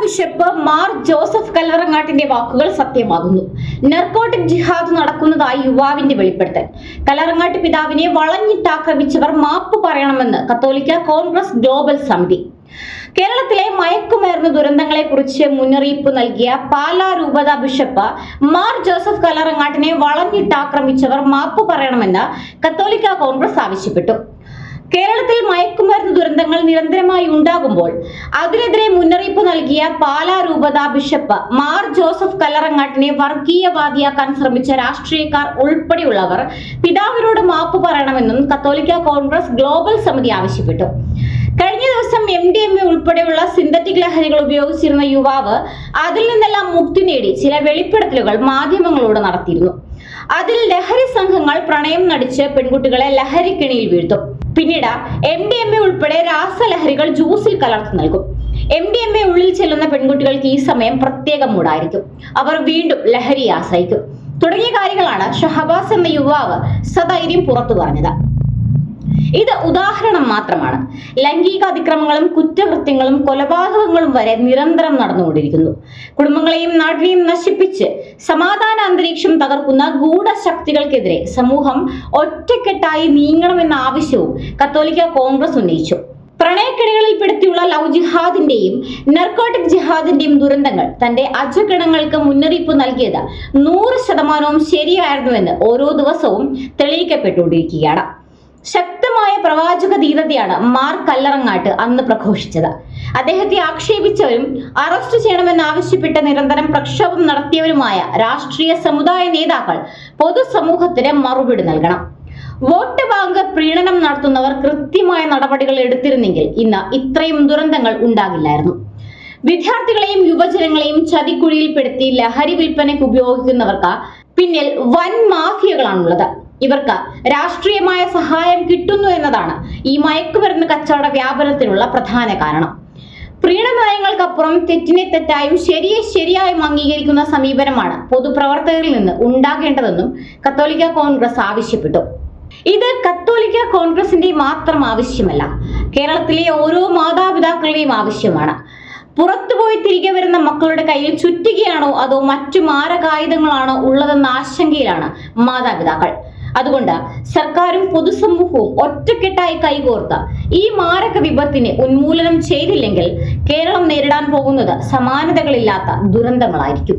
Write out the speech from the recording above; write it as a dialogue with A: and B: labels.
A: Bishop Mar Joseph കല്ലറങ്ങാട്ടിന്റെ വാക്കുകൾ സത്യമാകുന്നു. Narcotic ജിഹാദ് നടക്കുന്നതായി യുവാവിന്റെ വെളിപ്പെടുത്തൽ. കല്ലറങ്ങാട്ട് പിതാവിനെ വളഞ്ഞിട്ടാക്രമിച്ചവർ മാപ്പ് പറയണമെന്ന് കത്തോലിക്ക കോൺഗ്രസ് ഗ്ലോബൽ സമിതി. കേരളത്തിലെ മയക്കുമരുന്ന് ദുരന്തങ്ങളെക്കുറിച്ച് മുന്നറിയിപ്പ് നൽകിയ പാലാ രൂപത ബിഷപ്പ് മാർ ജോസഫ് കല്ലറങ്ങാട്ടിനെ വളഞ്ഞിട്ടാക്രമിച്ചവർ മാപ്പ് പറയണമെന്ന് കത്തോലിക്ക കോൺഗ്രസ് ആവശ്യപ്പെട്ടു. കേരളത്തിൽ മയക്കുമരുന്ന് ദുരന്തങ്ങൾ നിരന്തരമായി ഉണ്ടാകുമ്പോൾ അതിനെതിരെ മുന്നറിയിപ്പ് നൽകിയ പാലാ രൂപത ബിഷപ്പ് മാർ ജോസഫ് കല്ലറങ്ങാട്ടിനെ വർഗീയവാദിയാക്കാൻ ശ്രമിച്ച രാഷ്ട്രീയക്കാർ ഉൾപ്പെടെയുള്ളവർ പിതാവിനോട് മാപ്പ് പറയണമെന്നും കത്തോലിക്ക കോൺഗ്രസ് ഗ്ലോബൽ സമിതി ആവശ്യപ്പെട്ടു. കഴിഞ്ഞ ദിവസം MDMA ഉൾപ്പെടെയുള്ള സിന്തറ്റിക് ലഹരികൾ ഉപയോഗിച്ചിരുന്ന യുവാവ് അതിൽ നിന്നെല്ലാം മുക്തി നേടി ചില വെളിപ്പെടുത്തലുകൾ മാധ്യമങ്ങളോട് നടത്തിയിരുന്നു. അതിൽ ലഹരി സംഘങ്ങൾ പ്രണയം നടിച്ച് പെൺകുട്ടികളെ ലഹരിക്കെണിയിൽ വീഴ്ത്തും. പിന്നീട് MDMA ഉൾപ്പെടെ രാസലഹരികൾ ജ്യൂസിൽ കലർത്തി നൽകും. MDMA ഉള്ളിൽ ചെല്ലുന്ന പെൺകുട്ടികൾക്ക് ഈ സമയം പ്രത്യേക മൂടായിരിക്കും. അവർ വീണ്ടും ലഹരിയെ ആശ്രയിക്കും. തുടങ്ങിയ കാര്യങ്ങളാണ് ഷഹബാസ് എന്ന യുവാവ് സധൈര്യം പുറത്തു പറഞ്ഞത്. ഇത് ഉദാഹരണം മാത്രമാണ്. ലൈംഗിക അതിക്രമങ്ങളും കുറ്റകൃത്യങ്ങളും കൊലപാതകങ്ങളും വരെ നിരന്തരം നടന്നുകൊണ്ടിരിക്കുന്നു. കുടുംബങ്ങളെയും നാടിനെയും നശിപ്പിച്ച് സമാധാന അന്തരീക്ഷം തകർക്കുന്ന ഗൂഢശക്തികൾക്കെതിരെ സമൂഹം ഒറ്റക്കെട്ടായി നീങ്ങണമെന്ന ആവശ്യവും കത്തോലിക്ക കോൺഗ്രസ് ഉന്നയിച്ചു. പ്രണയക്കെണികളിൽപ്പെടുത്തിയുള്ള ലവ് ജിഹാദിന്റെയും നർക്കോട്ടിക് ജിഹാദിന്റെയും ദുരന്തങ്ങൾ തന്റെ അജഗണങ്ങൾക്ക് മുന്നറിയിപ്പ് നൽകിയത് 100% ശരിയായിരുന്നുവെന്ന് ഓരോ ദിവസവും തെളിയിക്കപ്പെട്ടുകൊണ്ടിരിക്കുകയാണ്. ശക്തമായ പ്രവാചക ധീരതയാണ് മാർ കല്ലറങ്ങാട്ട് അന്ന് പ്രഘോഷിച്ചത്. അദ്ദേഹത്തെ ആക്ഷേപിച്ചവരും അറസ്റ്റ് ചെയ്യണമെന്ന് ആവശ്യപ്പെട്ട് നിരന്തരം പ്രക്ഷോഭം നടത്തിയവരുമായ രാഷ്ട്രീയ സമുദായ നേതാക്കൾ പൊതുസമൂഹത്തിന് മറുപടി നൽകണം. വോട്ട് ബാങ്ക് പ്രീണനം നടത്തുന്നവർ കൃത്യമായ നടപടികൾ എടുത്തിരുന്നെങ്കിൽ ഇന്ന് ഇത്രയും ദുരന്തങ്ങൾ ഉണ്ടാകില്ലായിരുന്നു. വിദ്യാർത്ഥികളെയും യുവജനങ്ങളെയും ചതിക്കുഴിയിൽപ്പെടുത്തി ലഹരി വിൽപ്പനയ്ക്ക് ഉപയോഗിക്കുന്നവർക്ക് പിന്നിൽ വൻ മാഫിയകളാണുള്ളത്. ഇവർക്ക് രാഷ്ട്രീയമായ സഹായം കിട്ടുന്നു എന്നതാണ് ഈ മയക്കുമരുന്ന് കച്ചവട വ്യാപനത്തിനുള്ള പ്രധാന കാരണം. പ്രീണന നയങ്ങൾക്കപ്പുറം തെറ്റിനെ തെറ്റായും ശരിയെ ശരിയായും അംഗീകരിക്കുന്ന സമീപനമാണ് പൊതുപ്രവർത്തകരിൽ നിന്ന് ഉണ്ടാകേണ്ടതെന്നും കത്തോലിക്ക കോൺഗ്രസ് ആവശ്യപ്പെട്ടു. ഇത് കത്തോലിക്ക കോൺഗ്രസിന്റെ മാത്രം ആവശ്യമല്ല, കേരളത്തിലെ ഓരോ മാതാപിതാക്കളുടെയും ആവശ്യമാണ്. പുറത്തുപോയി തിരികെ വരുന്ന മക്കളുടെ കയ്യിൽ ചുറ്റികയാണോ അതോ മറ്റു മാരകായുധങ്ങളാണോ ഉള്ളതെന്ന ആശങ്കയിലാണ് മാതാപിതാക്കൾ. അതുകൊണ്ട് സർക്കാരും പൊതുസമൂഹവും ഒറ്റക്കെട്ടായി കൈകോർത്ത് ഈ മാരക വിപത്തിനെ ഉന്മൂലനം ചെയ്തില്ലെങ്കിൽ കേരളം നേരിടാൻ പോകുന്നത് സമാനതകളില്ലാത്ത ദുരന്തങ്ങളായിരിക്കും.